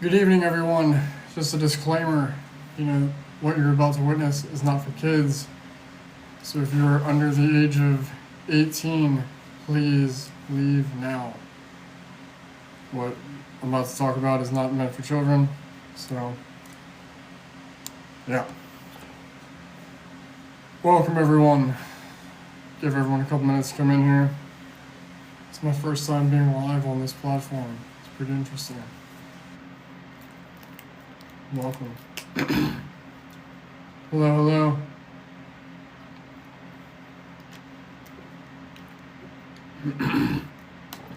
Good evening, everyone. Just a disclaimer, what you're about to witness is not for kids. So if you're under the age of 18, please leave now. What I'm about to talk about is not meant for children. So, yeah. Welcome, everyone. Give everyone a couple minutes to come in here. It's my first time being live on this platform. It's pretty interesting. Welcome. Hello.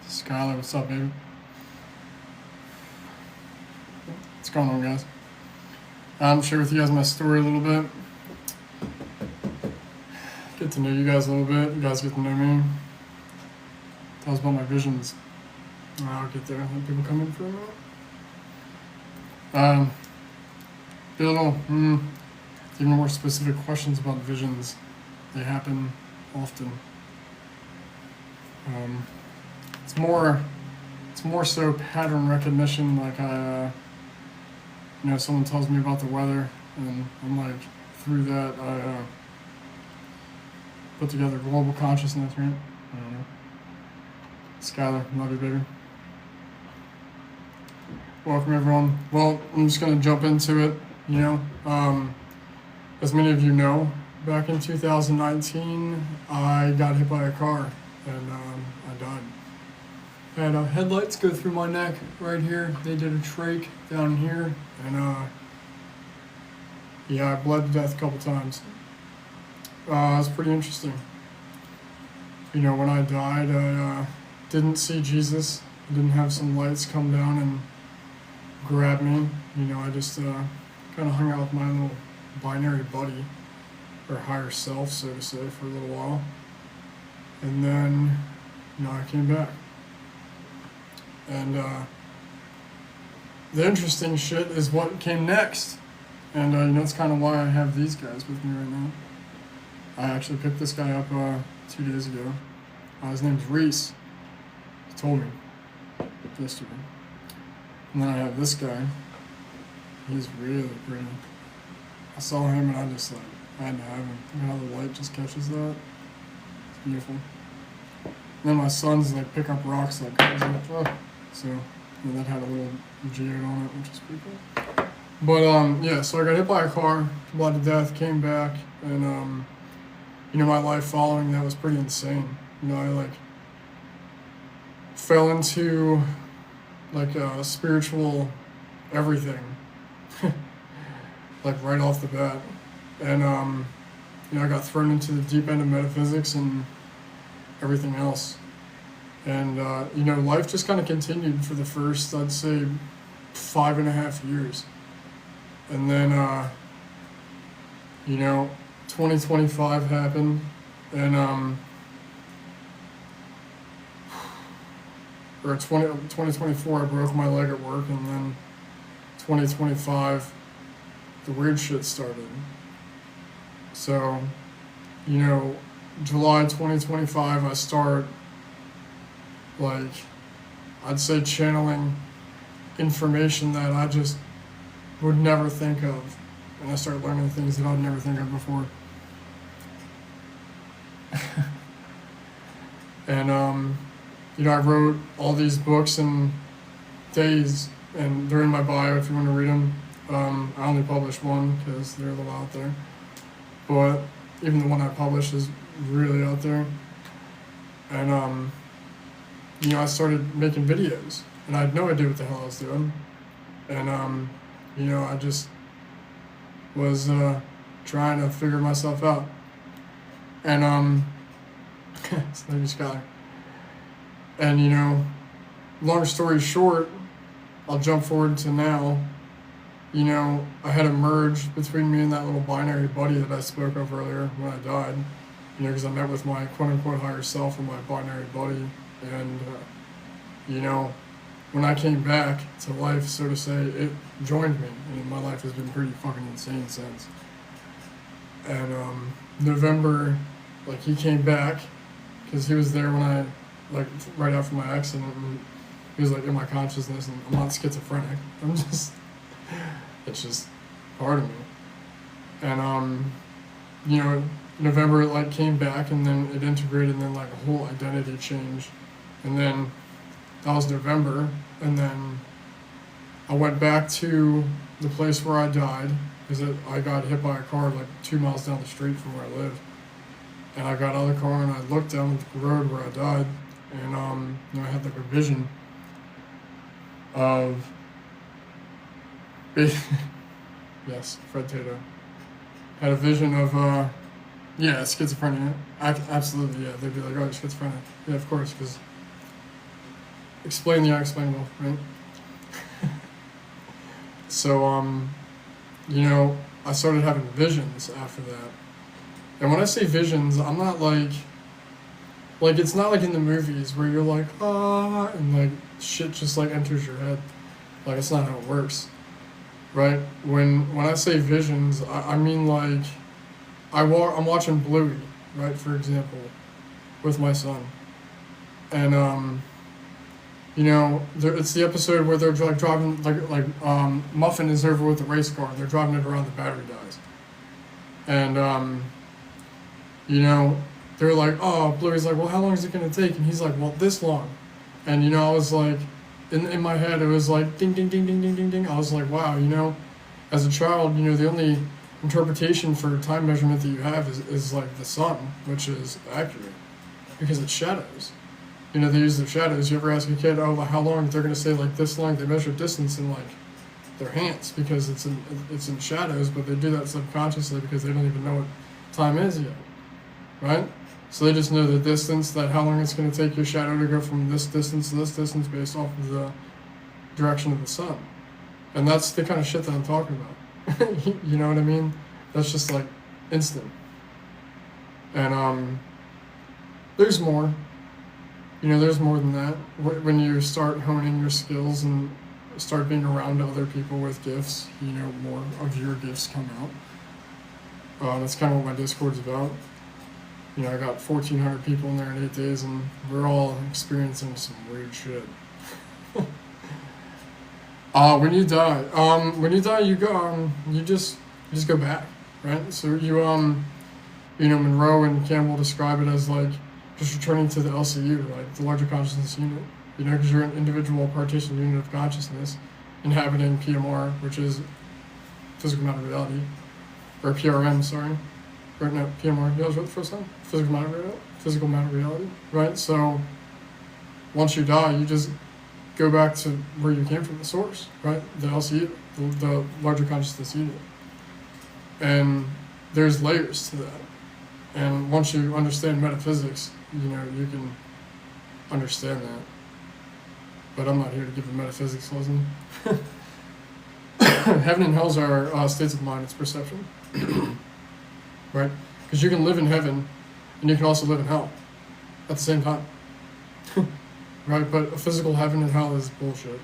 Skylar, what's up, baby? What's going on, guys? I'm share with you guys my story a little bit. Get to know you guys a little bit. You guys get to know me. Tell us about my visions. I'll get there. Let people come in for a minute. Be a little, even more specific questions about visions. They happen often. It's more so pattern recognition. Like someone tells me about the weather, and I'm like, through that, I put together global consciousness, right? I don't know. Skylar, love you, baby. Welcome, everyone. Well, I'm just gonna jump into it. As many of you know, back in 2019, I got hit by a car and I died. I had headlights go through my neck right here. They did a trach down here, and I bled to death a couple times. It was pretty interesting. When I died, I didn't see Jesus. I didn't have some lights come down and grab me. I just kind of hung out with my little binary buddy, or higher self, so to say, for a little while. And then, I came back. And the interesting shit is what came next. And that's kind of why I have these guys with me right now. I actually picked this guy up 2 days ago. His name's Reese. He told me yesterday. And then I have this guy. He's really pretty. I saw him and I just I had to have him. Look how the light just catches that. It's beautiful. And then my son's pick up rocks like crazy. So that had a little geode on it, which is pretty cool. But so I got hit by a car, bled to death, came back, and my life following that was pretty insane. I fell into spiritual everything. Right off the bat. And, I got thrown into the deep end of metaphysics and everything else. And, life just kind of continued for the first, I'd say, 5.5 years. And then, 2025 happened, and, or 2024, I broke my leg at work, and then 2025, the weird shit started. So, July 2025, I start, I'd say channeling information that I just would never think of. And I start learning things that I'd never think of before. And, I wrote all these books in days, and they're in my bio if you want to read them. I only published one because they're a little out there. But even the one I published is really out there. And, I started making videos, and I had no idea what the hell I was doing. And, I just was trying to figure myself out. And, it's maybe Skylar. And, long story short, I'll jump forward to now. I had a merge between me and that little binary buddy that I spoke of earlier when I died. Because I met with my quote-unquote higher self and my binary buddy. And, when I came back to life, so to say, it joined me. And my life has been pretty fucking insane since. And November, he came back, because he was there when I, right after my accident, and He was like in my consciousness, and I'm not schizophrenic. It's just part of me. And November it like came back, and then it integrated, and then like a whole identity change, and then that was November, and then I went back to the place where I died because I got hit by a car like 2 miles down the street from where I live, and I got out of the car and I looked down the road where I died, and I had like a vision of yes, Fred Tato had a vision of schizophrenia. Absolutely, yeah. They'd be like, oh, you're schizophrenic. Yeah, of course, because explain the unexplainable, right? So, I started having visions after that. And when I say visions, I'm not like it's not like in the movies where you're like, ah, and like shit just like enters your head. Like, it's not how it works, right? When I say visions, I mean like, I'm watching Bluey, right, for example, with my son. And, it's the episode where they're like driving, Muffin is over with the race car, and they're driving it around, the battery dies. And, they're like, oh, Bluey's like, well, how long is it going to take? And he's like, well, this long. And, I was like, in my head, it was like, ding, ding, ding, ding, ding, ding, ding. I was like, wow, as a child, the only interpretation for time measurement that you have is like the sun, which is accurate, because it's shadows. They use their shadows. You ever ask a kid, oh, how long? They're going to say like this long. They measure distance in like their hands because it's in shadows, but they do that subconsciously because they don't even know what time is yet, right? So they just know the distance, that how long it's going to take your shadow to go from this distance to this distance based off of the direction of the sun. And that's the kind of shit that I'm talking about. You know what I mean? That's just like instant. And there's more. There's more than that. When you start honing your skills and start being around other people with gifts, more of your gifts come out. That's kind of what my Discord's about. I got 1,400 people in there in 8 days, and we're all experiencing some weird shit. When you die, you go, you just go back, right? So Monroe and Campbell describe it as like just returning to the LCU, like the larger consciousness unit, because you're an individual partition unit of consciousness inhabiting PMR, which is physical matter reality, or PRM, sorry. Or no, PMR, you guys wrote the first time? Physical matter reality, right? So once you die, you just go back to where you came from, the source, right? The LCU, the larger consciousness unit. And there's layers to that. And once you understand metaphysics, you can understand that. But I'm not here to give a metaphysics lesson. Heaven and hell are states of mind, it's perception. Right? Because you can live in heaven, and you can also live in hell at the same time. Right? But a physical heaven and hell is bullshit.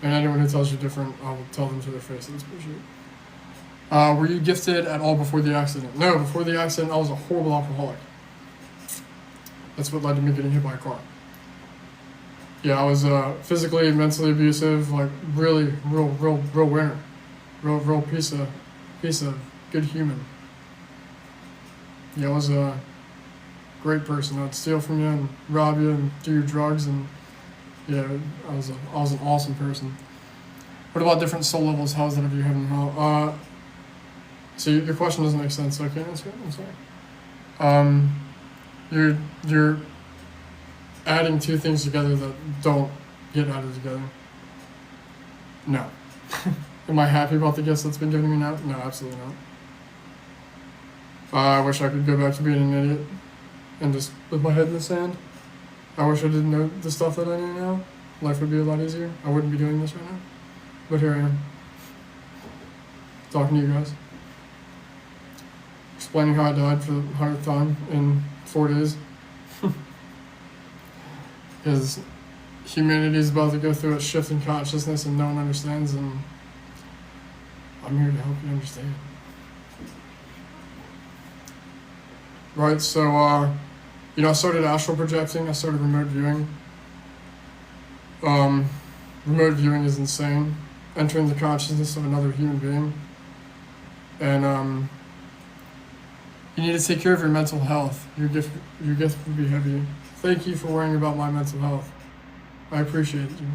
And anyone who tells you different, I will tell them to their face that it's bullshit. Were you gifted at all before the accident? No, before the accident, I was a horrible alcoholic. That's what led to me getting hit by a car. Yeah, I was physically and mentally abusive, like really, real winner. Real piece of good human. Yeah, I was a great person. I'd steal from you and rob you and do your drugs, and yeah, I was an awesome person. What about different soul levels? How's that of you heaven and hell? So your question doesn't make sense, so I can't answer it. I'm sorry. You're adding two things together that don't get added together. No. Am I happy about the gifts that's been given to me now? No, absolutely not. I wish I could go back to being an idiot and just put my head in the sand. I wish I didn't know the stuff that I know now. Life would be a lot easier. I wouldn't be doing this right now. But here I am, talking to you guys, explaining how I died for the 100th time in 4 days. Because humanity is about to go through a shift in consciousness and no one understands, and I'm here to help you understand. Right, so, I started astral projecting, I started remote viewing, Remote viewing is insane. Entering the consciousness of another human being. And you need to take care of your mental health. Your gift would be heavy. Thank you for worrying about my mental health. I appreciate you.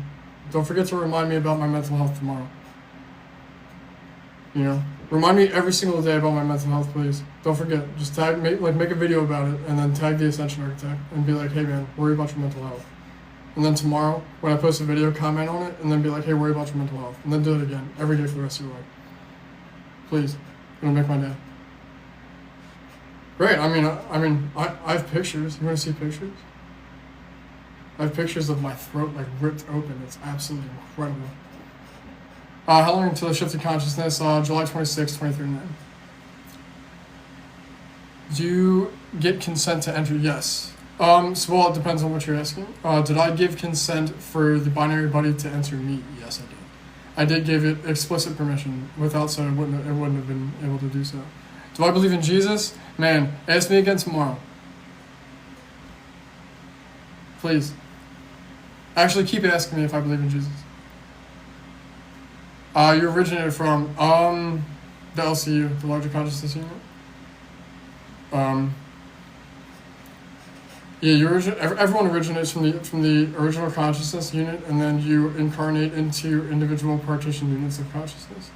Don't forget to remind me about my mental health tomorrow. You know, remind me every single day about my mental health, please. Don't forget. Just make a video about it, and then tag the Ascension Architect, and be like, hey man, worry about your mental health. And then tomorrow, when I post a video, comment on it, and then be like, hey, worry about your mental health. And then do it again, every day for the rest of your life. Please. It'll make my day. Great. I have pictures. You want to see pictures? I have pictures of my throat, like, ripped open. It's absolutely incredible. How long until the shift of consciousness? July 26, 2039. Do you get consent to enter? Yes. Well, it depends on what you're asking. Did I give consent for the binary buddy to enter me? Yes, I did. I did give it explicit permission. Without so, it wouldn't have been able to do so. Do I believe in Jesus? Man, ask me again tomorrow. Please. Actually, keep asking me if I believe in Jesus. You originated from the LCU, the Larger Consciousness Unit. Everyone originates from the original consciousness unit, and then you incarnate into individual partition units of consciousness.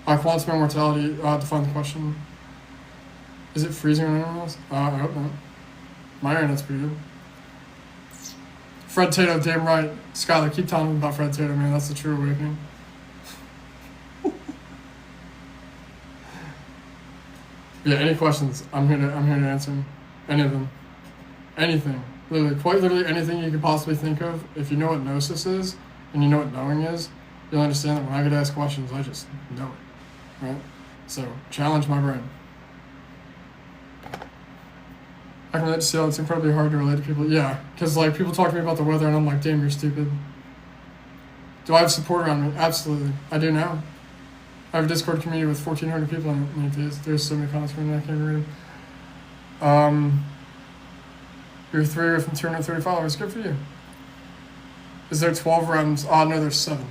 Quantum immortality, define the question. Is it freezing on anyone else? I hope not. My internet's pretty good. Fred Tato, damn right. Skylar, keep telling me about Fred Tato, man. That's the true awakening. Yeah, any questions? I'm here to answer them. Any of them. Anything. Quite literally anything you could possibly think of. If you know what gnosis is, and you know what knowing is, you'll understand that when I get asked questions, I just know it. Right? So, challenge my brain. I can relate to Seattle. It's incredibly hard to relate to people. Yeah, because like people talk to me about the weather, and I'm like, damn, you're stupid. Do I have support around me? Absolutely. I do now. I have a Discord community with 1,400 people in it. There's so many comments from me I can't read them. You're 3 from 230 followers. Good for you. Is there 12 realms? No, there's 7.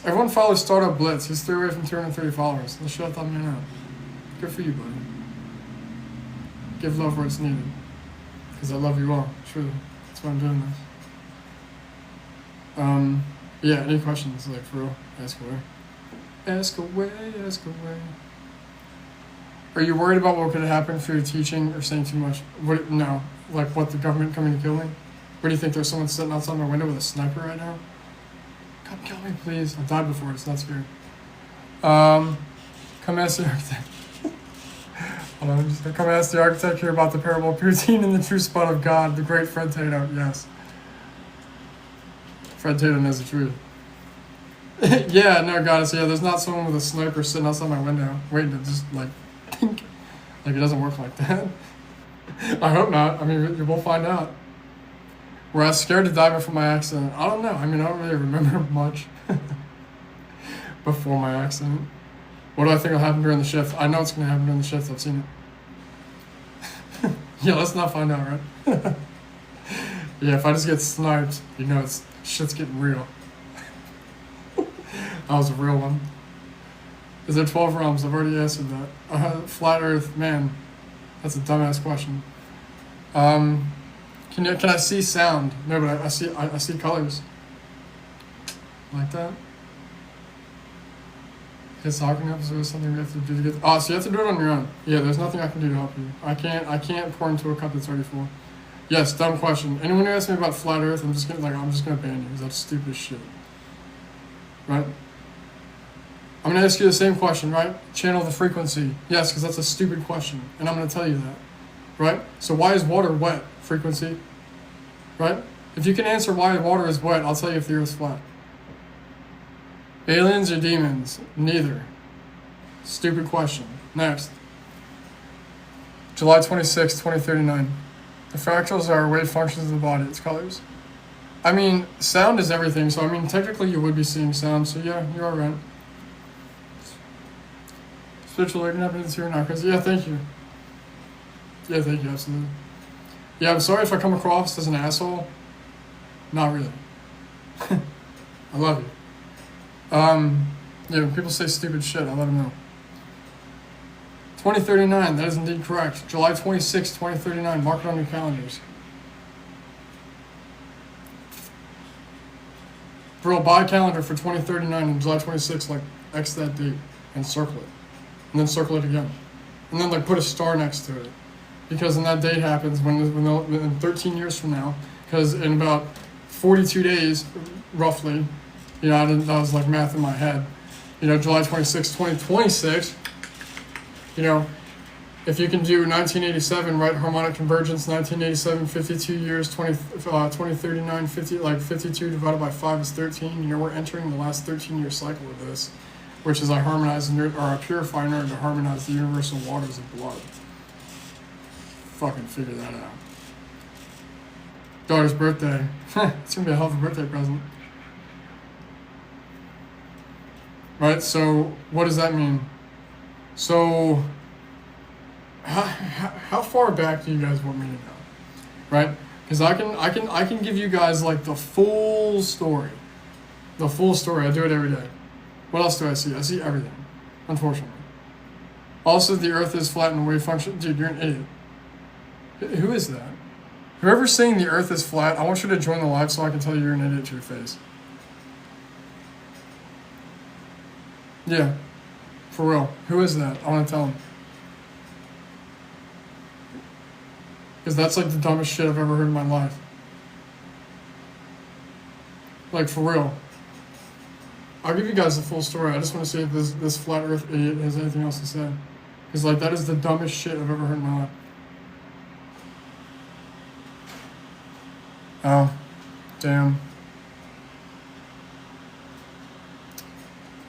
Everyone follows Startup Blitz. He's 3 from 230 followers. Let's shut that man out. Good for you, buddy. Give love where it's needed. Because I love you all. Truly. That's why I'm doing this. Yeah, any questions? Like, for real? Ask away. Ask away, ask away. Are you worried about what could happen if you're teaching or saying too much? No. Like, what, the government coming to kill me? What do you think, there's someone sitting outside my window with a sniper right now? Come kill me, please. I've died before, it's not scary. Come ask the architect. Hold on, I'm just gonna come ask the architect here about the parable of poutine and the true spot of God, the great Fred Tato, yes. Fred Tato knows the truth. Yeah, no, goddess, yeah, there's not someone with a sniper sitting outside my window waiting to just, like, think. Like, it doesn't work like that. I hope not. I mean, we'll find out. Were I scared to die before my accident? I don't know. I mean, I don't really remember much before my accident. What do I think will happen during the shift? I know it's going to happen during the shift. I've seen it. Yeah, let's not find out, right? Yeah, if I just get sniped, you know, shit's getting real. That was a real one. Is there 12 realms? I've already answered that. Flat Earth, man, that's a dumbass question. Can I see sound? No, but I see colors. Like that. It's talking up, so there's something we have to do to get. So you have to do it on your own. Yeah, there's nothing I can do to help you. I can't pour into a cup that's already full. Yes, dumb question. Anyone who asks me about flat Earth, I'm just gonna ban you because that's stupid as shit. Right? I'm gonna ask you the same question, right? Channel the frequency. Yes, because that's a stupid question, and I'm gonna tell you that. Right? So why is water wet? Frequency. Right? If you can answer why water is wet, I'll tell you if the Earth's flat. Aliens or demons? Neither. Stupid question. Next. July 26, 2039. The fractals are wave functions of the body, its colors. I mean, sound is everything, so I mean, technically you would be seeing sound, so yeah, you are right. Spiritual awakening happens here now, because yeah, thank you. Yeah, thank you, absolutely. Yeah, I'm sorry if I come across as an asshole. Not really. I love you. Yeah, when people say stupid shit, I let them know. 2039, that is indeed correct. July 26, 2039, mark it on your calendars. Bro, buy a calendar for 2039 and July 26, like, X that date and circle it. And then circle it again. And then, like, put a star next to it. Because when that date happens, in 13 years from now, because in about 42 days, roughly, you know, that was like math in my head, you know, July 26, 2026, you know, if you can do 1987, right, harmonic convergence, 1987, 52 years, 2039, 50, like 52 divided by 5 is 13, you know, we're entering the last 13-year cycle of this, which is I purify in order to harmonize the universal waters of blood. Fucking figure that out. Daughter's birthday. It's gonna be a hell of a birthday present. Right, so what does that mean? So how far back do you guys want me to go? Right? Because I can give you guys like the full story. The full story. I do it every day. What else do I see? I see everything, unfortunately. Also, the earth is flat and wave function. Dude, you're an idiot. Who is that? Whoever's saying the earth is flat, I want you to join the live so I can tell you you're an idiot to your face. Yeah. For real. Who is that? I want to tell him. Because that's like the dumbest shit I've ever heard in my life. Like, for real. I'll give you guys the full story. I just want to see if this flat earth idiot has anything else to say. Because, like, that is the dumbest shit I've ever heard in my life. Oh, damn.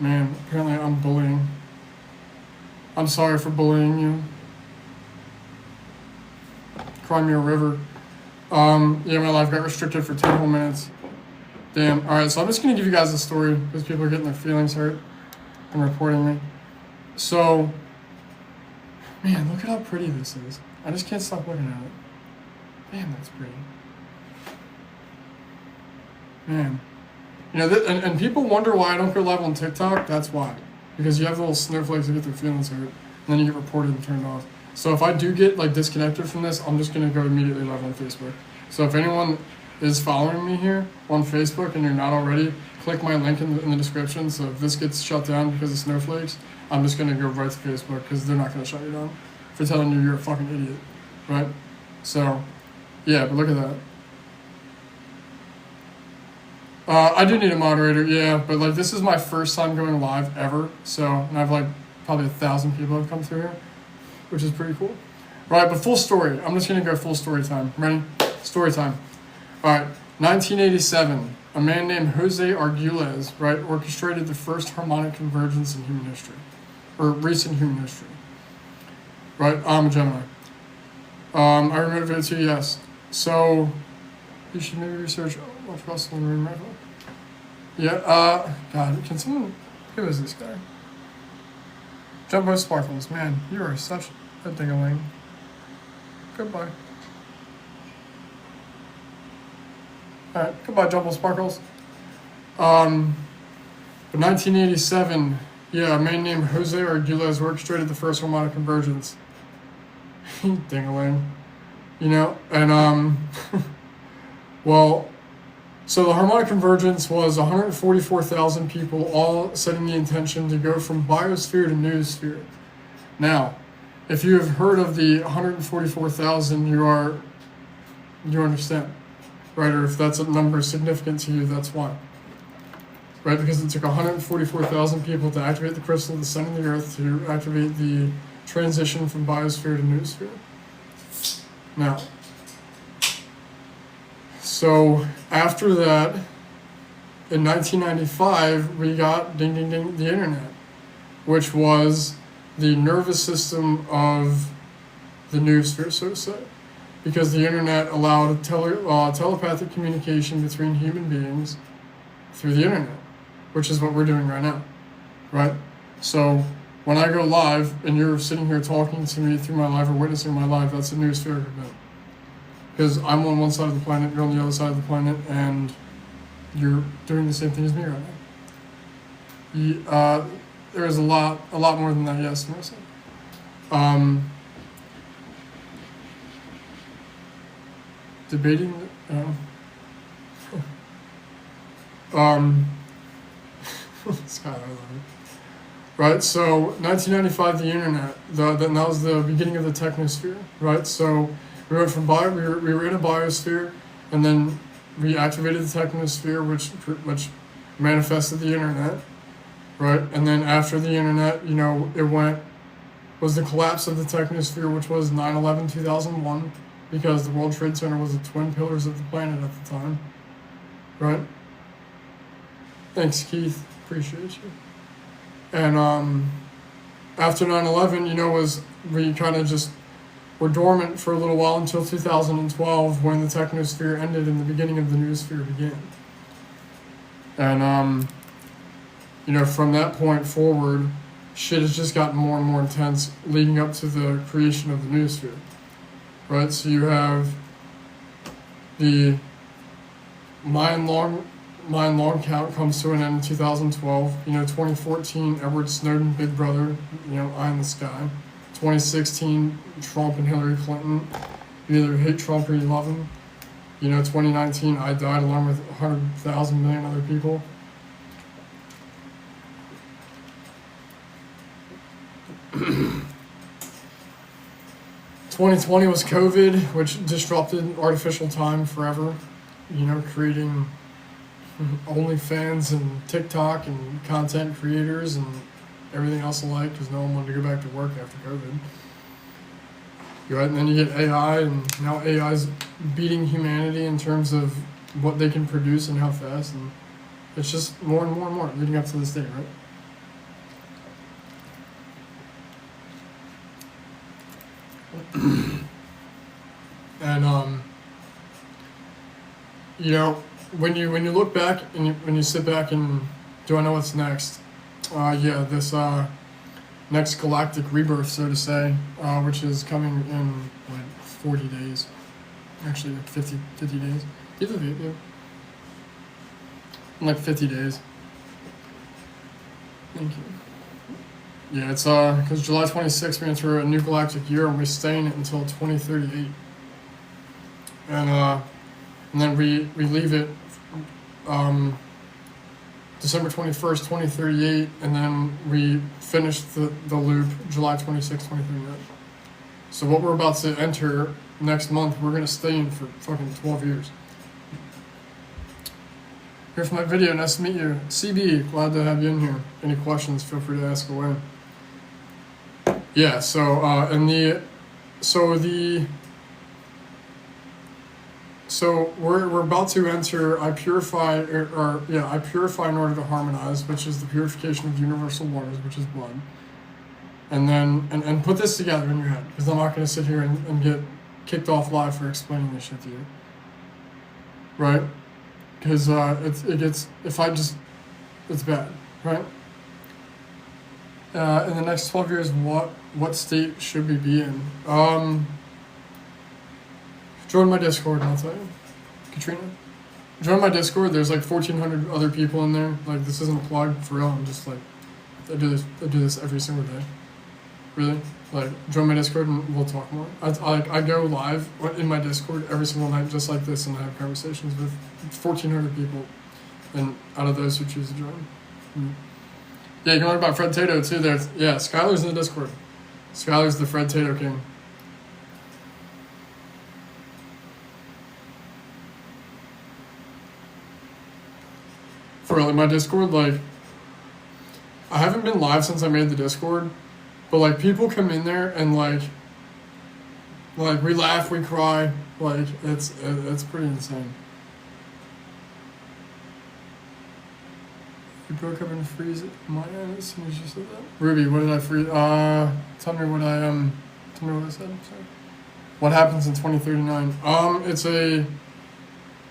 Man, apparently I'm bullying. I'm sorry for bullying you. Cry me a river. Yeah, my life got restricted for 10 whole minutes. Damn. Alright, so I'm just going to give you guys a story because people are getting their feelings hurt and reporting me. So, man, look at how pretty this is. I just can't stop looking at it. Damn, that's pretty. Man. You know, and people wonder why I don't go live on TikTok. That's why. Because you have little snowflakes that get their feelings hurt, and then you get reported and turned off. So if I do get, like, disconnected from this, I'm just going to go immediately live on Facebook. So if anyone is following me here on Facebook and you're not already, click my link in the description. So if this gets shut down because of snowflakes, I'm just going to go right to Facebook because they're not going to shut you down for telling you you're a fucking idiot, right? So, yeah, but look at that. I do need a moderator, yeah, but like this is my first time going live ever, so, and I've like probably 1,000 people have come through here, which is pretty cool. Right, but full story. I'm just gonna go full story time. Ready? Story time. All right, 1987, a man named Jose Arguelles, right, orchestrated the first harmonic convergence in human history, or recent human history. Right, I'm a Gemini. I removed it too, yes. So, you should maybe research what's possible in room rifle. Yeah, God, can someone, who is this guy? Jumbo Sparkles, man, you are such a ding-a-ling. Goodbye. Alright, goodbye, Jumbo Sparkles. But 1987, yeah, a man named Jose Arguelles orchestrated the first harmonic convergence. Ding-a-ling. You know, and, well, so the harmonic convergence was 144,000 people all setting the intention to go from biosphere to noosphere. Now, if you have heard of the 144,000, you understand, right? Or if that's a number significant to you, that's why. Right, because it took 144,000 people to activate the crystal of the sun and the earth to activate the transition from biosphere to noosphere. Now, so after that, in 1995, we got ding ding ding the internet, which was the nervous system of the noosphere, so to say, because the internet allowed telepathic communication between human beings through the internet, which is what we're doing right now, right? So when I go live and you're sitting here talking to me through my live or witnessing my live, that's a noospheric event. because I'm on one side of the planet, you're on the other side of the planet, and you're doing the same thing as me right now. There is a lot more than that. Yes, Marissa. Debating. Skylar, right? So 1995, the internet. That was the beginning of the technosphere, right? So we went from we were in a biosphere, and then we activated the technosphere, which manifested the internet, right? And then after the internet, was the collapse of the technosphere, which was 9/11/2001, because the World Trade Center was the twin pillars of the planet at the time, right? Thanks, Keith. Appreciate you. And after 9/11, we kind of just were dormant for a little while until 2012, when the technosphere ended and the beginning of the noosphere began. And from that point forward, shit has just gotten more and more intense, leading up to the creation of the noosphere. Right, so you have the Mayan long count comes to an end in 2012. 2014, Edward Snowden, Big Brother, eye in the sky. 2016, Trump and Hillary Clinton. You either hate Trump or you love him. 2019, I died along with 100,000 million other people. (2020) was COVID, which disrupted artificial time forever. Creating OnlyFans and TikTok and content creators and everything else alike, because no one wanted to go back to work after COVID. Right, and then you get AI, and now AI's beating humanity in terms of what they can produce and how fast, and it's just more and more and more leading up to this day, right? And when you look back and when you sit back and do I know what's next? This next galactic rebirth, so to say, which is coming in 40 days, actually 50 days. In 50 days. Thank you. Yeah, it's because July 26th we enter a new galactic year, and we stay in it until 2038. And then we leave it December 21st, 2038, and then we finish the loop July 26th, 2039. So what we're about to enter next month, we're going to stay in for fucking 12 years. Here for my video, nice to meet you. CB, glad to have you in here. Any questions, feel free to ask away. Yeah, so we're about to enter I purify in order to harmonize, which is the purification of universal waters, which is blood. And then and put this together in your head, because I'm not going to sit here and get kicked off live for explaining this shit to you. Right? Because it's bad, right? In the next 12 years, what state should we be in? Join my Discord and I'll tell you. Katrina? Join my Discord. There's 1,400 other people in there. This isn't a plug, for real. I'm just I do this every single day. Really? Join my Discord and we'll talk more. I go live in my Discord every single night just like this, and I have conversations with 1,400 people, and out of those who choose to join. Yeah, you can learn about Fred Tato too. Skylar's in the Discord. Skylar's the Fred Tato king. For real, my Discord, I haven't been live since I made the Discord, but people come in there and we laugh, we cry, it's pretty insane. You broke up and freeze my end as soon as you said that. Ruby, what did I freeze? Tell me what I said. Sorry. What happens in 2039?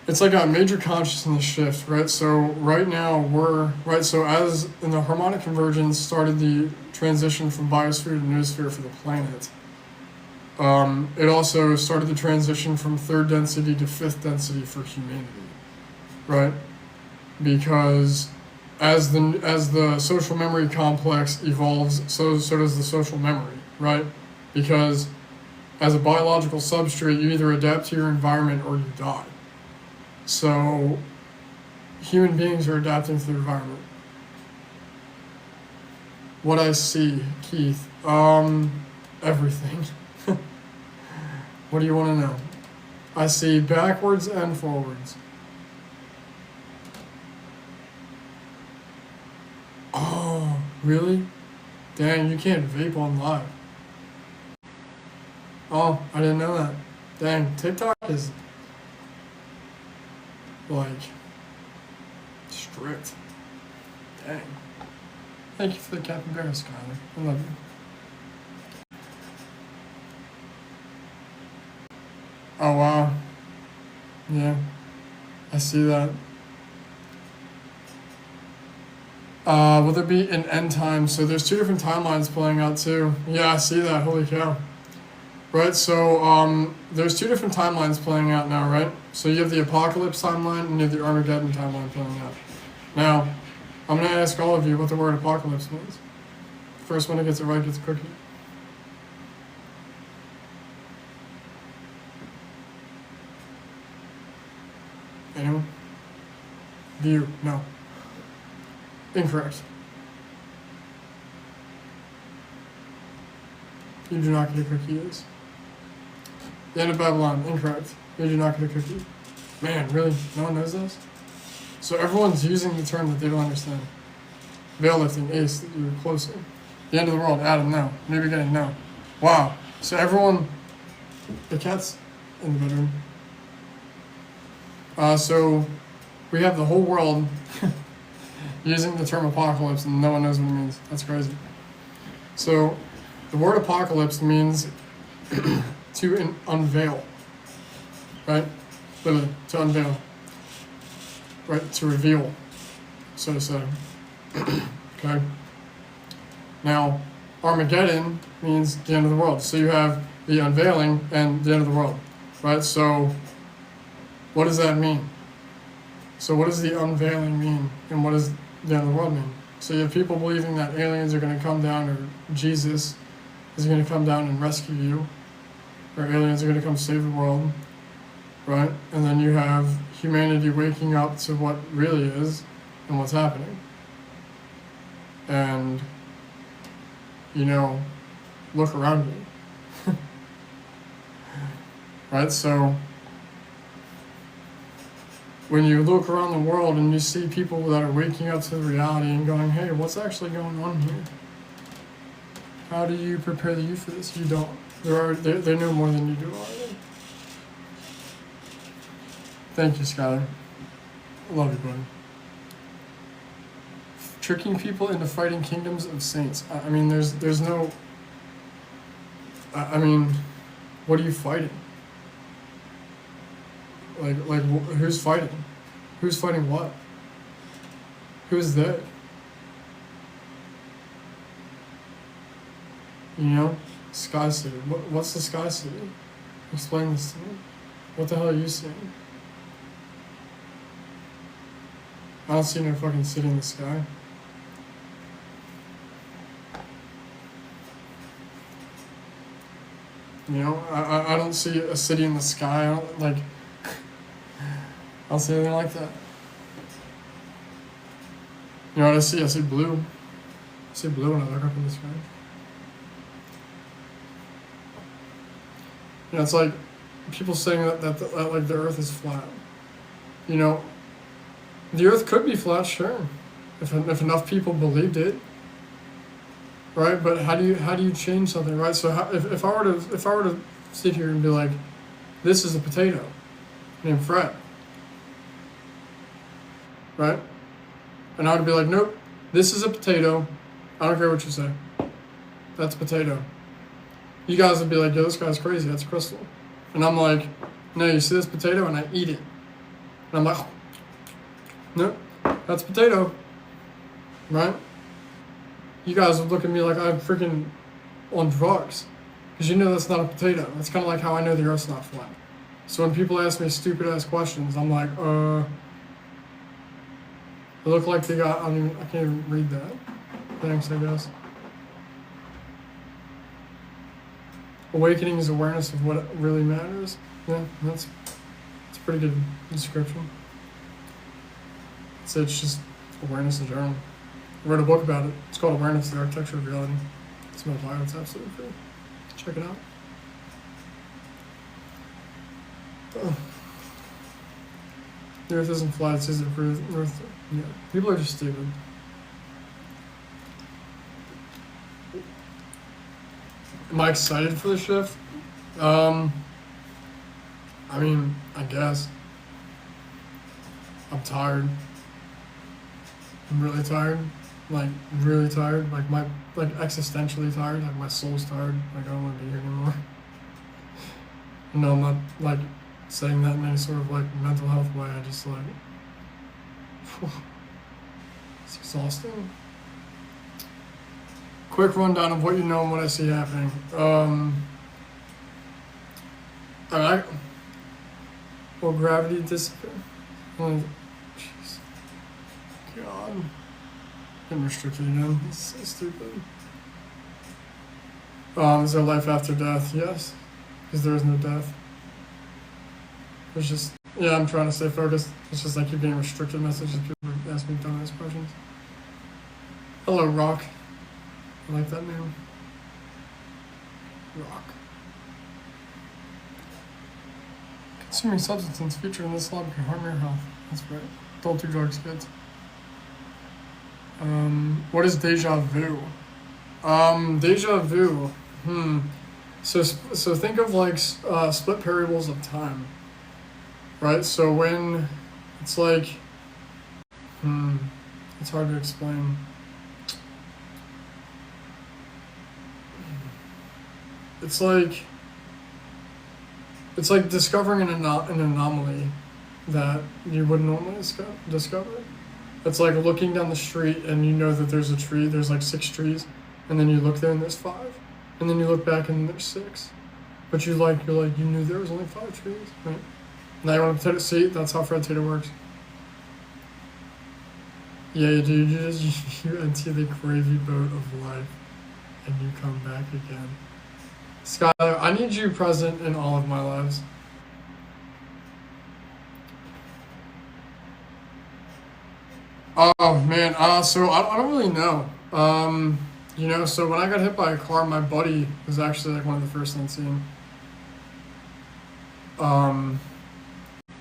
It's like a major consciousness shift, right? So right now so as in the harmonic convergence started the transition from biosphere to noosphere for the planet, It also started the transition from third density to fifth density for humanity, right? Because as the social memory complex evolves, so does the social memory, right? Because as a biological substrate, you either adapt to your environment or you die. So human beings are adapting to their environment. What I see, Keith, everything. What do you want to know? I see backwards and forwards. Oh, really? Dang, you can't vape on live. Oh, I didn't know that. Dang, TikTok is like strict. Dang. Thank you for the capybara, Skyler. I love you. Oh wow. Yeah, I see that. Will there be an end time? So there's two different timelines playing out too. Yeah, I see that. Holy cow. Right, so there's two different timelines playing out now, right? So you have the apocalypse timeline and you have the Armageddon timeline playing out. Now, I'm going to ask all of you what the word apocalypse means. First one that gets it right gets a cookie. Anyone? View? No. Incorrect. You do not get a cookie, yes. The end of Babylon, incorrect. You do not get a cookie. Man, really? No one knows this? So everyone's using the term that they don't understand. Veil lifting, ace, you were closer. The end of the world, Adam, no. New beginning, no. Wow. So everyone, the cat's in the bedroom. So we have the whole world using the term apocalypse and no one knows what it means. That's crazy. So the word apocalypse means to unveil, right? Literally, to unveil, right? To reveal, so to say. Okay. Now, Armageddon means the end of the world. So you have the unveiling and the end of the world, right? So what does that mean? So what does the unveiling mean, and what does the end of the world mean? So you have people believing that aliens are going to come down, or Jesus is going to come down and rescue you, or aliens are going to come save the world, right? And then you have humanity waking up to what really is and what's happening. And, you know, look around you. Right? So when you look around the world and you see people that are waking up to the reality and going, hey, what's actually going on here? How do you prepare the youth for this? You don't. They know more than you do already. Thank you, Skylar. I love you, buddy. Tricking people into fighting kingdoms of saints. I mean, there's no... I mean, what are you fighting? Like, who's fighting? Who's fighting what? Who's they? You know? Sky City. What's the Sky City? Explain this to me. What the hell are you seeing? I don't see no fucking city in the sky. You know? I don't see a city in the sky. I don't see anything like that. You know what I see? I see blue. I see blue when I look up in the sky. You know, it's like people saying that like the Earth is flat. You know, the Earth could be flat, sure, if enough people believed it, right? But how do you change something, right? So if I were to sit here and be like, this is a potato named Fred, right? And I would be like, nope, this is a potato. I don't care what you say. That's a potato. You guys would be like, yo, this guy's crazy. That's Crystal. And I'm like, no, you see this potato? And I eat it. And I'm like, nope, that's potato. Right? You guys would look at me like I'm freaking on drugs. Because you know that's not a potato. That's kind of like how I know the Earth's not flat. So when people ask me stupid ass questions, I'm like, they look like they got, I can't even read that. Thanks, I guess. Awakening is awareness of what really matters. Yeah, that's a pretty good description. So it's just awareness in general. I wrote a book about it. It's called Awareness, the Architecture of Reality. It's my bio. It's absolutely free. Check it out. The Earth isn't flat. It's just for Earth. Yeah, people are just stupid. Am I excited for the shift? I mean, I guess. I'm tired. I'm really tired. Like, really tired. Like, existentially tired. Like, my soul's tired. Like, I don't want to be here anymore. No, I'm not, like, saying that in any sort of, like, mental health way. I just, like, it's exhausting. Quick rundown of what you know and what I see happening. Alright. Will gravity disappear? Oh, jeez. God. I'm restricted again. It's so stupid. Is there life after death? Yes. Because there is no death. It's just, yeah, I'm trying to stay focused. It's just I keep getting restricted messages. People ask me dumbass questions. Hello, Rock. I like that name. Rock. Consuming substances featured in this law can harm your health. That's right. Don't do drugs, kids. What is deja vu? Deja vu. So think of like split variables of time, right? So when it's like, it's hard to explain. It's like discovering an anomaly that you wouldn't normally discover. It's like looking down the street and you know that there's a tree, there's like 6 trees, and then you look there and there's 5, and then you look back and there's 6, but you're like you knew there was only 5 trees, right? Now you want to see, that's how Fred Taylor works. Yeah, dude, you enter the gravy boat of life, and you come back again. Skylar, I need you present in all of my lives. Oh man, so I don't really know. You know, so when I got hit by a car, my buddy was actually like one of the first on scene.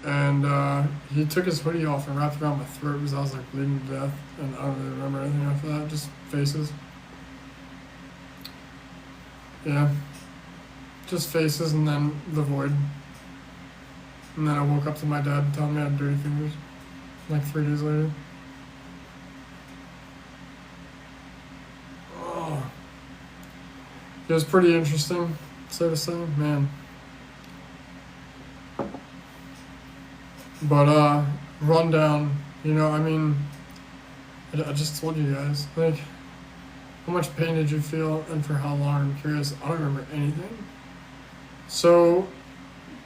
And he took his hoodie off and wrapped it around my throat because I was like bleeding to death, and I don't really remember anything after that, just faces. Yeah. Just faces and then the void. And then I woke up to my dad telling me I had dirty fingers, like 3 days later. Oh. It was pretty interesting, so to say, man. But, rundown, you know, I mean, I just told you guys, like, how much pain did you feel and for how long? I'm curious. I don't remember anything. So,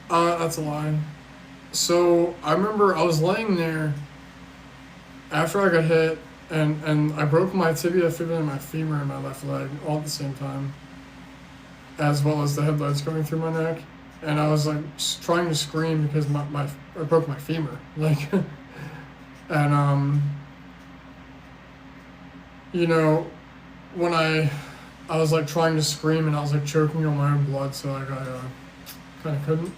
that's a lie. So, I remember I was laying there after I got hit, and I broke my tibia, fibula, and my femur in my left leg all at the same time, as well as the headlights going through my neck. And I was like trying to scream because I broke my femur, like, and you know, when I was like trying to scream and I was like choking on my own blood, so like I kind of couldn't.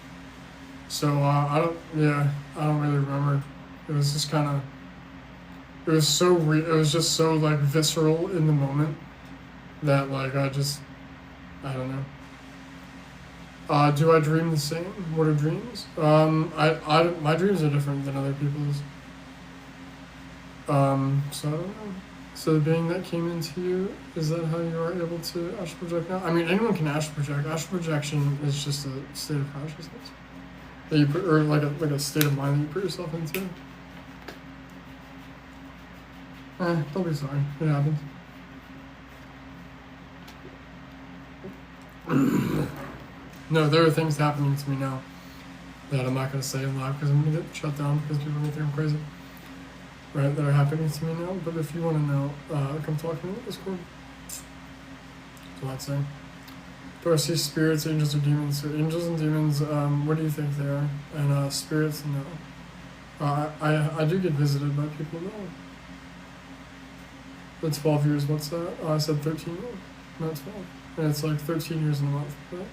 So I don't really remember. It was just kind of, it was just so like visceral in the moment that like I don't know. Do I dream the same? What are dreams? My dreams are different than other people's. So I don't know. So the being that came into you, is that how you are able to astral project now? I mean, anyone can astral project. Astral projection is just a state of consciousness that you put, or like a state of mind that you put yourself into. Don't be sorry. It happens. No, there are things happening to me now that I'm not going to say in live because I'm going to get shut down because people are going to think I'm crazy. Right, that are happening to me now. But if you want to know, come talk to me on Discord. That's what I'd say. Do I see spirits, angels, or demons? So angels and demons, what do you think they are? And spirits, no. I do get visited by people, no. The 12 years, what's that? Oh, I said 13, not 12. And it's like 13 years in a month, right?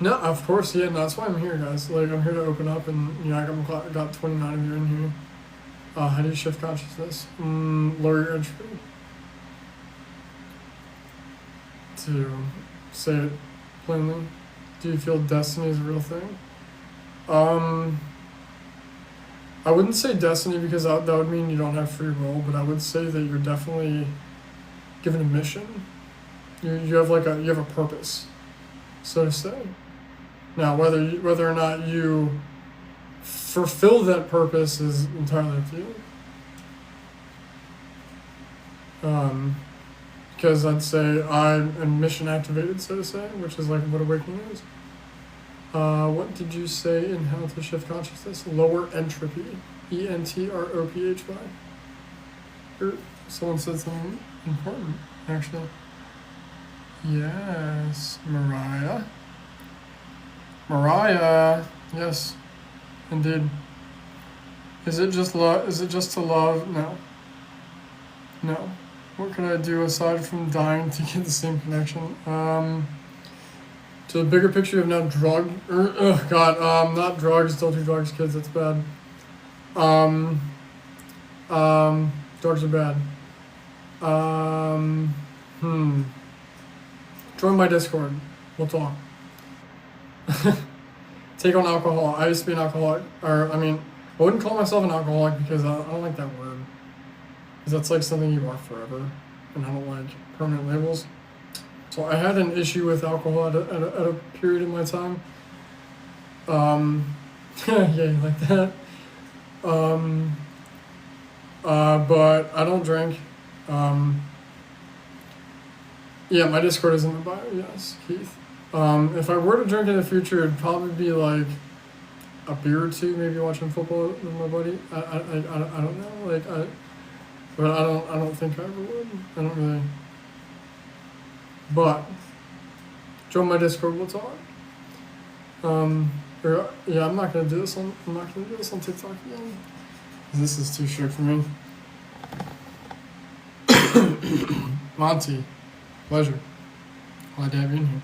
No, of course, yeah, no, that's why I'm here, guys. Like, I'm here to open up, and, you know, I got 29 of you in here. How do you shift consciousness? Lower your entry. To say it plainly, do you feel destiny is a real thing? I wouldn't say destiny because that would mean you don't have free will, but I would say that you're definitely given a mission. You have a purpose, so to say. Now, whether or not you fulfill that purpose is entirely up to you. Because I'd say I'm mission activated, so to say, which is like what awakening is. What did you say in How to Shift Consciousness? Lower entropy. ENTROPHY. Someone said something important, actually. Yes, Mariah. Yes, indeed. Is it just love? Is it just to love? No. What could I do aside from dying to get the same connection? To the bigger picture of not not drugs. Don't do drugs, kids. That's bad. Drugs are bad. Join my Discord. We'll talk. Take on alcohol. I used to be an alcoholic. I wouldn't call myself an alcoholic because I don't like that word. Because that's like something you are forever. And I don't like permanent labels. So I had an issue with alcohol at a period in my time. Yeah, you like that. But I don't drink. Yeah, my Discord is in the bio, yes, Keith. If I were to drink in the future, it'd probably be like a beer or two, maybe watching football with my buddy. I don't know, but I don't think I ever would. I don't really. But join my Discord, we'll talk. I'm not gonna do this on TikTok again. This is too strict for me. Monty, pleasure. Glad to have you in here.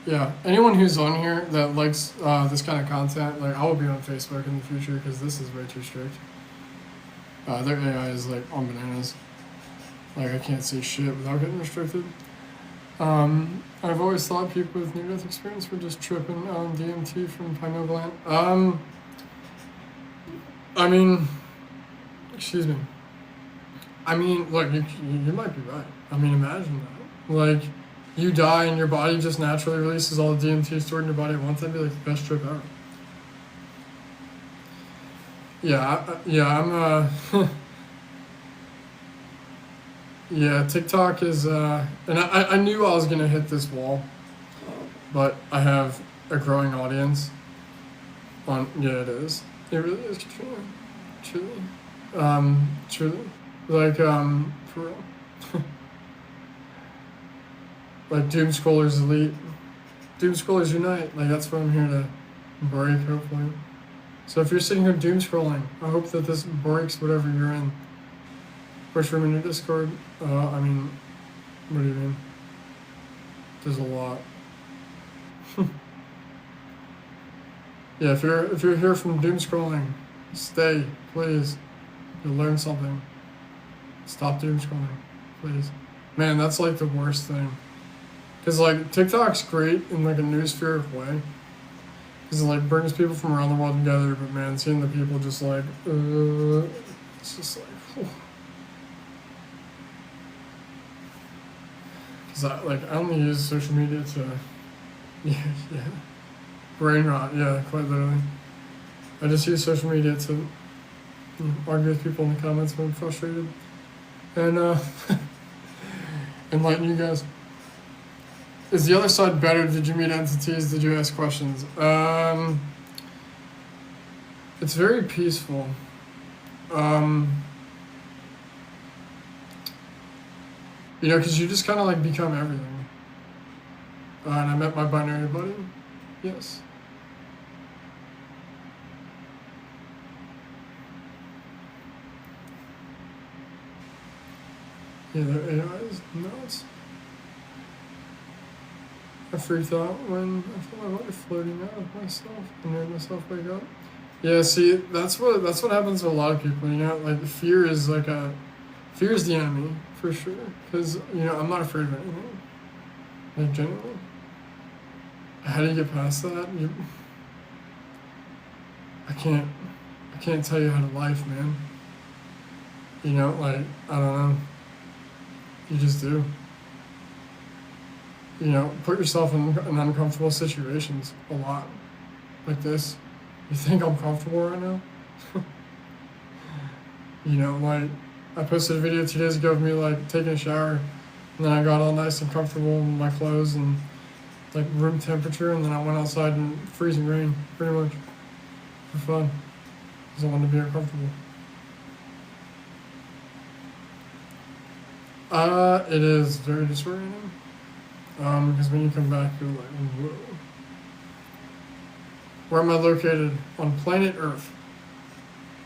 Yeah, anyone who's on here that likes this kind of content, like I will be on Facebook in the future because this is way too strict. Their AI is like on bananas. Like I can't say shit without getting restricted. I've always thought people with near-death experience were just tripping on DMT from pineal gland. Excuse me. Look, you might be right. Imagine that. Like, you die and your body just naturally releases all the DMT stored in your body at once. That'd be like the best trip ever. Yeah, TikTok is, and I knew I was gonna hit this wall, but I have a growing audience it is. It really is, truly. Like, for real. Like, Doom Scrollers Elite. Doom Scrollers Unite. Like, that's what I'm here to break, hopefully. So if you're sitting here doom scrolling, I hope that this breaks whatever you're in. Which room in your Discord? What do you mean? There's a lot. Yeah, if you're here from doom scrolling, stay, please. You'll learn something. Stop doom scrolling, please. Man, that's like the worst thing. Cause like TikTok's great in like a noosphere way. Cause it like brings people from around the world together, but man, seeing the people just like, it's just like, whew. Cause I only use social media to, yeah, brain rot, yeah, quite literally. I just use social media to argue with people in the comments when I'm frustrated, and enlighten you guys. Is the other side better? Did you meet entities? Did you ask questions? It's very peaceful. You know, because you just kind of like become everything. And I met my binary buddy. Yes. Yeah, their AI is nuts. I freaked out when I felt my body floating out of myself and made myself wake up. Yeah, see, that's what happens to a lot of people. You know, like fear is the enemy for sure. Because I'm not afraid of anything. Like genuinely. How do you get past that? I can't tell you how to life, man. You know, like I don't know. You just do. You know, put yourself in uncomfortable situations a lot, like this. You think I'm comfortable right now? You know, like I posted a video 2 days ago of me like taking a shower, and then I got all nice and comfortable in my clothes and like room temperature, and then I went outside in freezing rain, pretty much for fun, because I wanted to be uncomfortable. It is very disorienting. Because when you come back, you're like, whoa. Where am I located? On planet Earth.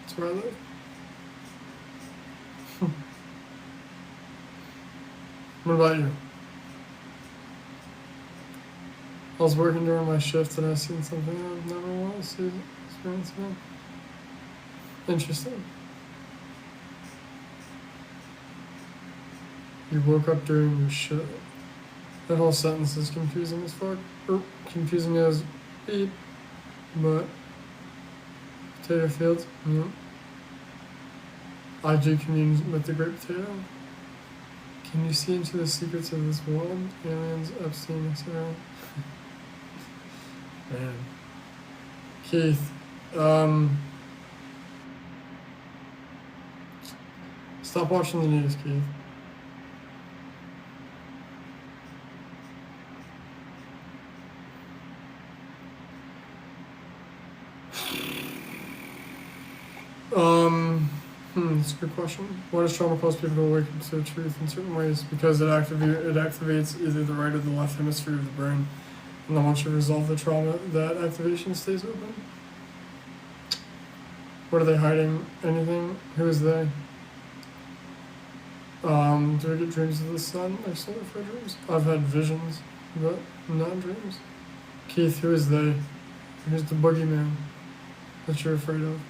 That's where I live. What about you? I was working during my shift and I seen something I've never wanted to see experience again. Interesting. You woke up during your shift. That whole sentence is confusing as fuck. Or confusing as beep. But potato fields. Yeah. IG communes with the great potato. Can you see into the secrets of this world? Aliens, Epstein, etc. Man. Keith. Stop watching the news, Keith. That's a good question. Why does trauma cause people to awaken to the truth in certain ways? Because it activates either the right or the left hemisphere of the brain. And then once you resolve the trauma, that activation stays open. What are they hiding? Anything? Who is they? Do I get dreams of the sun? Like solar flare dreams? I've had visions, but not dreams. Keith, who is they? Who's the boogeyman that you're afraid of?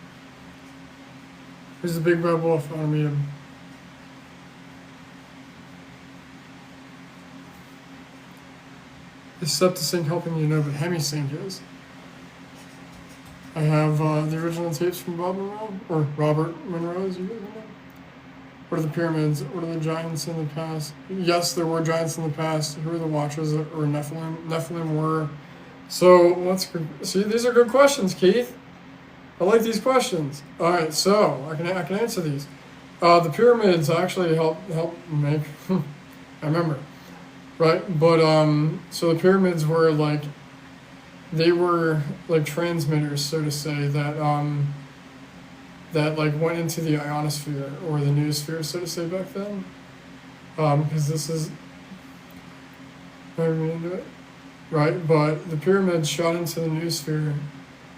Who's the big bad wolf? I want to meet him. Is septicync helping you know, but hemisync is. I have the original tapes from Bob Monroe, or Robert Monroe, as you guys know. What are the pyramids? What are the giants in the past? Yes, there were giants in the past. Who are the Watchers or Nephilim? Nephilim were. So see, these are good questions, Keith. I like these questions. All right, so I can answer these. The pyramids actually help make. I remember, right? But so the pyramids were like, they were like transmitters, so to say, that that like went into the ionosphere or the noosphere, so to say, back then. Because this is. Never into it, right? But the pyramids shot into the noosphere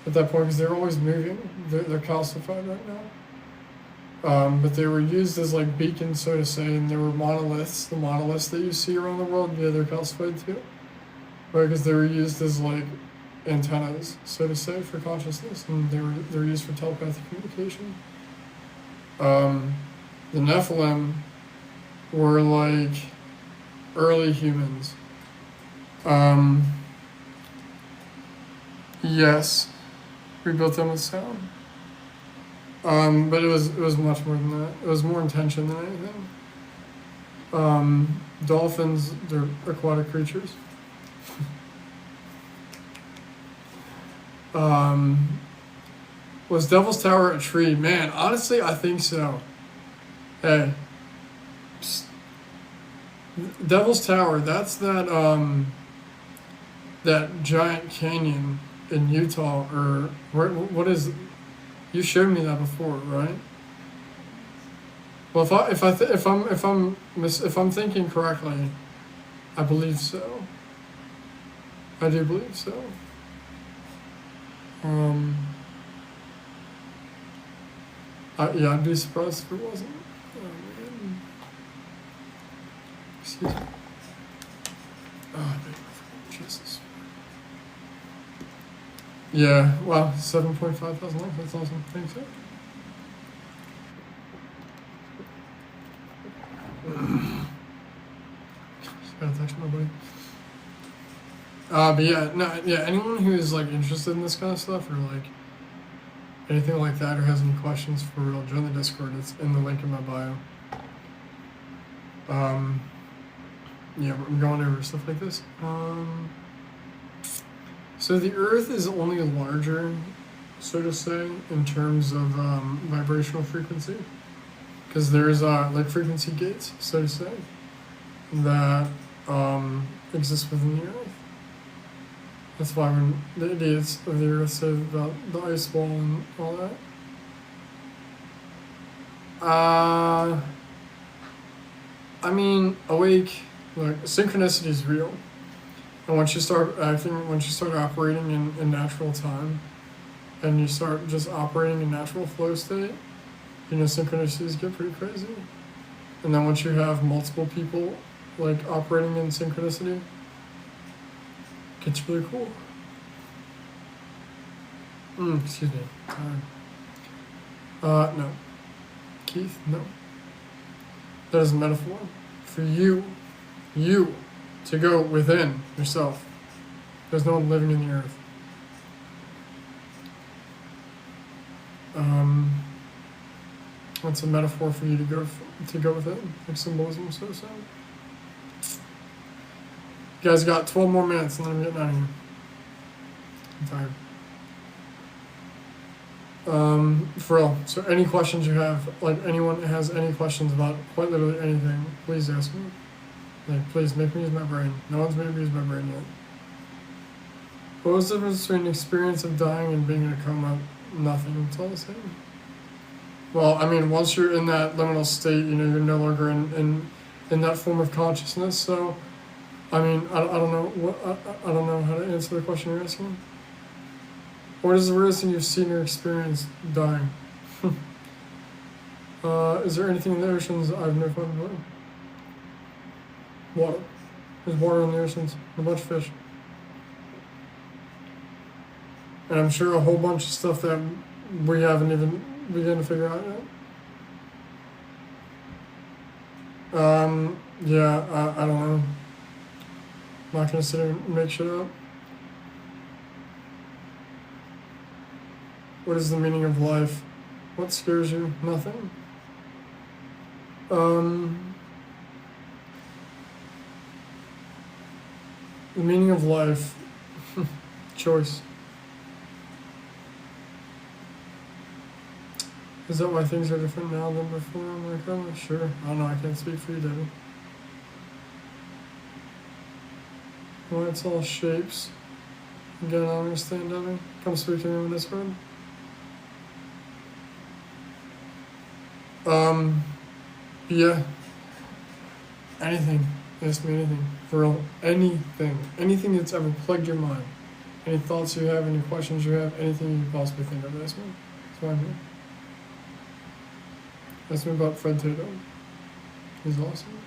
at that point because they're always moving. They're calcified right now. But they were used as like beacons, so to say, and there were monoliths. The monoliths that you see around the world, yeah, they're calcified too. Right, because they were used as like antennas, so to say, for consciousness, and they were used for telepathic communication. The Nephilim were like early humans. Yes, we built them with sound. But it was much more than that. It was more intention than anything. Dolphins, they're aquatic creatures. Was Devil's Tower a tree? Man, honestly, I think so. Hey. Psst. Devil's Tower, that's that, that giant canyon in Utah, or what is? You showed me that before, right? Well, if I'm thinking correctly, I believe so. I do believe so. Yeah, I'd be surprised if it wasn't. Man. Excuse me. Oh, Jesus. Yeah, wow, 7.5 thousand likes. That's awesome. Thanks, sir. Just gotta text my buddy. But yeah, no, yeah. Anyone who is like interested in this kind of stuff, or like anything like that, or has any questions, for real, join the Discord. It's in the link in my bio. Yeah, we're going over stuff like this. So the Earth is only larger, so to say, in terms of vibrational frequency, because there's like frequency gates, so to say, that exist within the Earth. That's why when the idiots of the Earth say about the ice wall and all that. I mean, awake, like, synchronicity is real. And once you start operating in natural time, and you start just operating in natural flow state, synchronicities get pretty crazy. And then once you have multiple people, like, operating in synchronicity, it gets really cool. Excuse me. No. Keith, no. That is a metaphor for you to go within yourself. There's no one living in the Earth. That's a metaphor for you to go within, like symbolism, so to say. You guys got 12 more minutes, and then I'm getting out of here. I'm tired. For real. So any questions you have, like anyone has any questions about quite literally anything, please ask me. Like, please make me use my brain. No one's made me use my brain yet. What was the difference between the experience of dying and being in a coma? Nothing. It's all the same. Well, I mean, once you're in that liminal state, you're no longer in that form of consciousness. So, I mean, I don't know I don't know how to answer the question you're asking. What is the weirdest thing you've seen or experienced dying? Is there anything in the oceans I've never found before? Water. There's water in the oceans. A bunch of fish. And I'm sure a whole bunch of stuff that we haven't even begun to figure out yet. Yeah, I don't know. I'm not gonna sit here and make shit up. What is the meaning of life? What scares you? Nothing. The meaning of life, choice. Is that why things are different now than before? I'm like, oh, sure. I don't know, I can't speak for you, David. Well, it's all shapes. Again, I don't understand, Debbie. Come speak to me on Discord. Yeah. Anything. Ask me anything. For real. Anything. Anything that's ever plagued your mind. Any thoughts you have, any questions you have, anything you can possibly think of, ask me. That's why I'm here. Ask me about Fred Tato. He's awesome.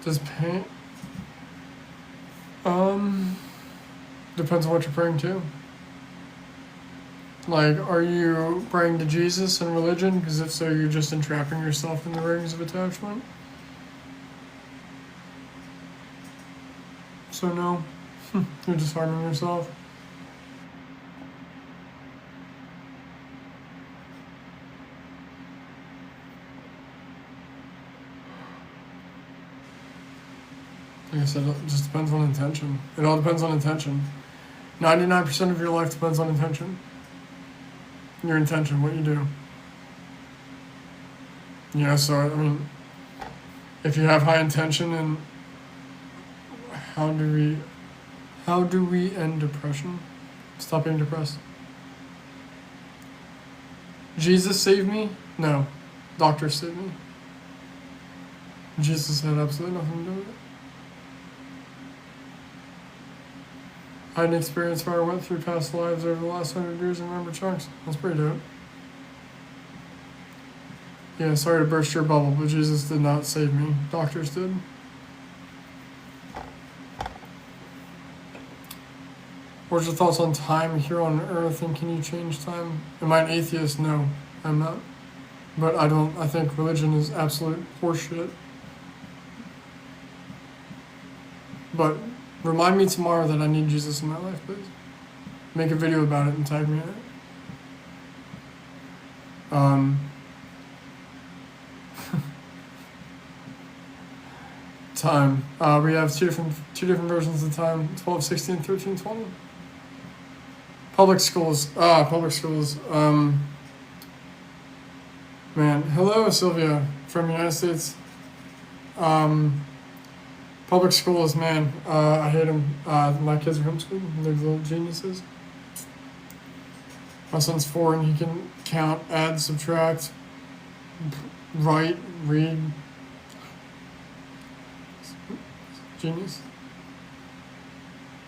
Does paint? Depends on what you're praying to. Like, are you praying to Jesus and religion? Because if so, you're just entrapping yourself in the rings of attachment. So no, you're just harming yourself. Like I said, it just depends on intention. It all depends on intention. 99% of your life depends on intention. Your intention, what you do. So, I mean, if you have high intention and How do we end depression? Stop being depressed. Jesus saved me? No. Doctors saved me. Jesus had absolutely nothing to do with it. I had an experience where I went through past lives over the last 100 years and remember chunks. That's pretty dope. Yeah, sorry to burst your bubble, but Jesus did not save me. Doctors did. What's your thoughts on time here on Earth, and can you change time? Am I an atheist? No, I'm not. But I think religion is absolute horseshit. But remind me tomorrow that I need Jesus in my life, please. Make a video about it and tag me in it. Time. We have two different versions of time: 12, 16, 13, 20. Public schools. Public schools. Man, hello Sylvia from the United States. Public schools, man. I hate them. My kids are homeschooled. They're little geniuses. My son's 4 and he can count, add, subtract, write, read. Genius.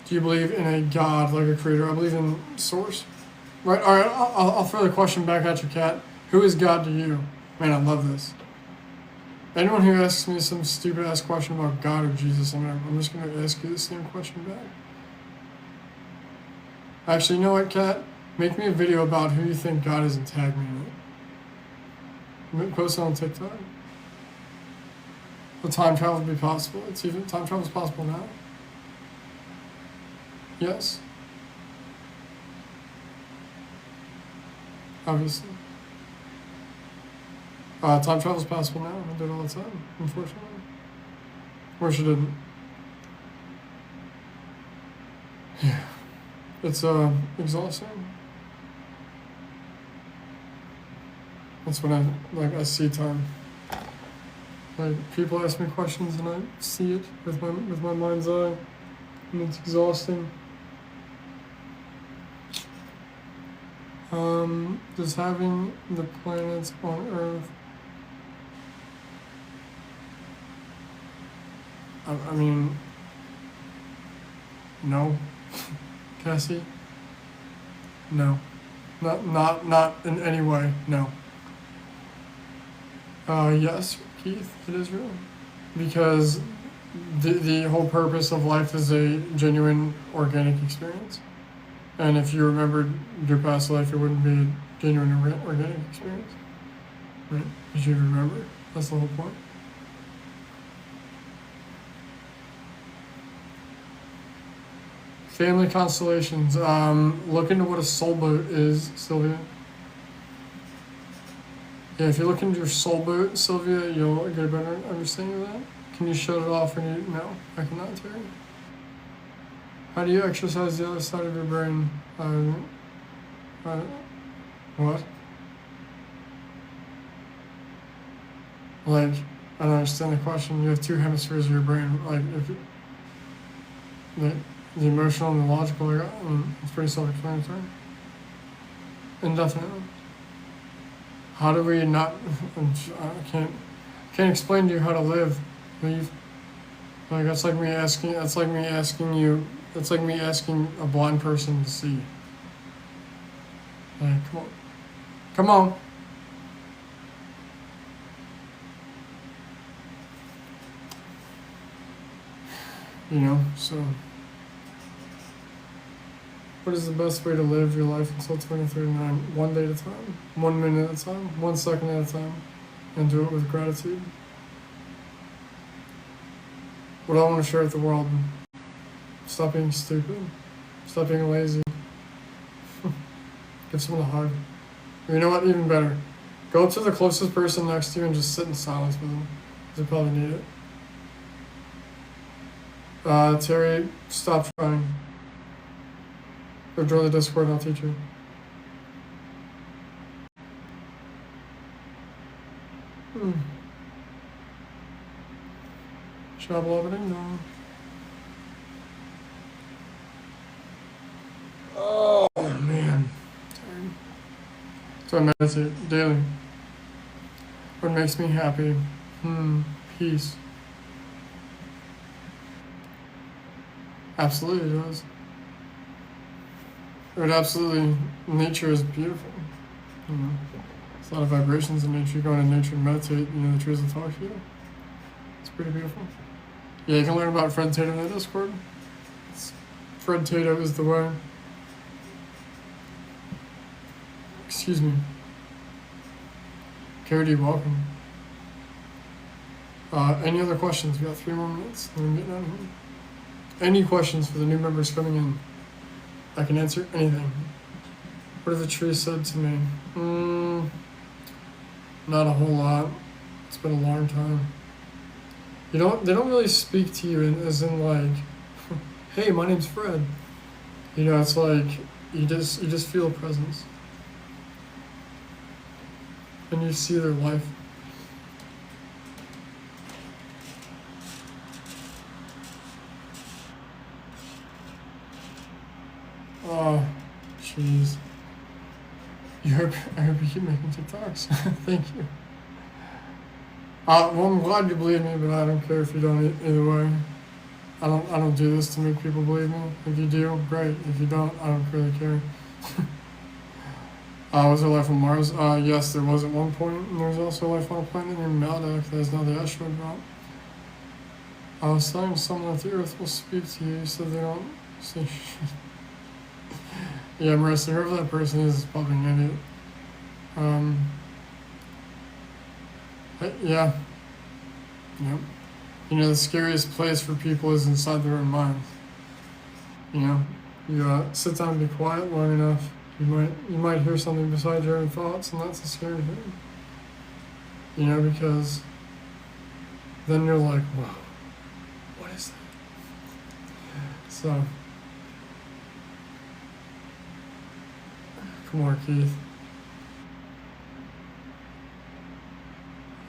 Do you believe in a God, like a creator? I believe in source. Right, all right, I'll throw the question back at you, Kat. Who is God to you? Man, I love this. Anyone who asks me some stupid-ass question about God or Jesus, I'm just going to ask you the same question back. Actually, you know what, Kat? Make me a video about who you think God is and tag me in it. Post it on TikTok. Will time travel be possible? Time travel is possible now. Yes. Obviously. Time travel is possible now. I do it all the time, unfortunately. Wish I didn't. Yeah. It's exhausting. That's when I see time. Like, people ask me questions and I see it with my mind's eye, and it's exhausting. Does having the planets on Earth, I mean, no, Cassie, no, not in any way, no. Yes, Keith, it is real, because the whole purpose of life is a genuine organic experience, and if you remembered your past life, it wouldn't be a genuine organic experience, right? Because you remember. That's the whole point. Family constellations. Look into what a soul boat is, Sylvia. Yeah, if you look into your soul boat, Sylvia, you'll get a better understanding of that. Can you shut it off when you... No, I cannot, Terry. How do you exercise the other side of your brain? What? Like, I don't understand the question. You have 2 hemispheres of your brain. Like, if the emotional and the logical, it's pretty self-explanatory. Indefinitely. How do we not? I can't explain to you how to live. Leave. Like, that's like me asking. That's like me asking you. That's like me asking a blind person to see. Like, come on, come on. You know, so. What is the best way to live your life until 2039? 1 day at a time, 1 minute at a time, 1 second at a time, and do it with gratitude. What I want to share with the world: stop being stupid, stop being lazy. Give someone a hug. Or you know what? Even better, go up to the closest person next to you and just sit in silence with them. They probably need it. Terry, stop trying. Or join the Discord and I'll teach you. Shabba-dabba-ding-dong. Oh man. Tired. So I meditate daily. What makes me happy? Peace. Absolutely it does. It absolutely, nature is beautiful. You know, there's a lot of vibrations in nature. You go into nature and meditate, the trees will talk to you. It's pretty beautiful. Yeah, you can learn about Fred Tatum in the Discord. Fred Tatum is the way. Excuse me. Carrie, welcome. Any other questions? We got 3 more minutes and we're getting out of here. Any questions for the new members coming in? I can answer anything. What have the trees said to me? Not a whole lot. It's been a long time. They don't really speak to you as in like, hey, my name's Fred. It's like you just feel a presence. And you see their life. Oh, jeez. I hope you keep making TikToks. Thank you. Well, I'm glad you believe me, but I don't care if you don't either way. I don't do this to make people believe me. If you do, great. If you don't, I don't really care. Was there life on Mars? Yes, there was at one point, and there's also life on a planet named Maldak that is now the asteroid belt. I was telling someone that the Earth will speak to you, so they don't say shit. Yeah, Marissa, whoever that person is probably an idiot. Yeah. Yep. The scariest place for people is inside their own minds. You sit down and be quiet long enough, you might hear something besides your own thoughts, and that's a scary thing. Because then you're like, whoa, what is that? So, come on, Keith.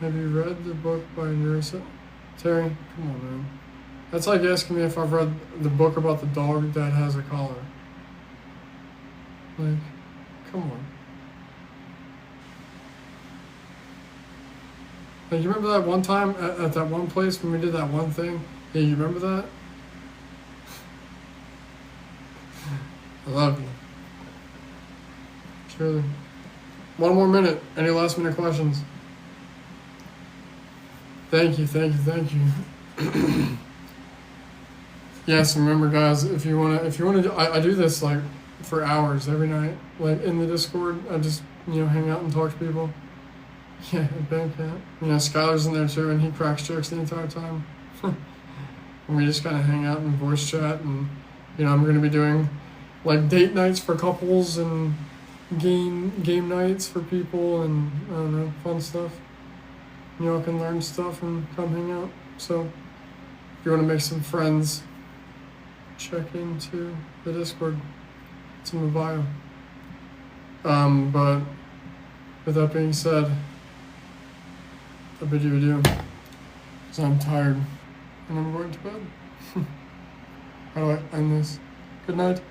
Have you read the book by Nerissa? Terry, come on, man. That's like asking me if I've read the book about the dog that has a collar. Like, come on. Like, you remember that one time at that one place when we did that one thing? Yeah, you remember that? I love you. Surely. 1 more minute. Any last minute questions? Thank you. Yes, remember, guys, if you wanna do, I do this like for hours every night, like in the Discord. I just hang out and talk to people. Yeah, Bandcamp. Skylar's in there too, and he cracks jokes the entire time. And we just kind of hang out and voice chat, and I'm gonna be doing like date nights for couples and game nights for people, and I don't know, fun stuff. I can learn stuff and come hang out. So if you want to make some friends, check into the Discord. It's in my bio. But with that being said, I bid you adieu. Because I'm tired and I'm going to bed. How do I end this? Good night.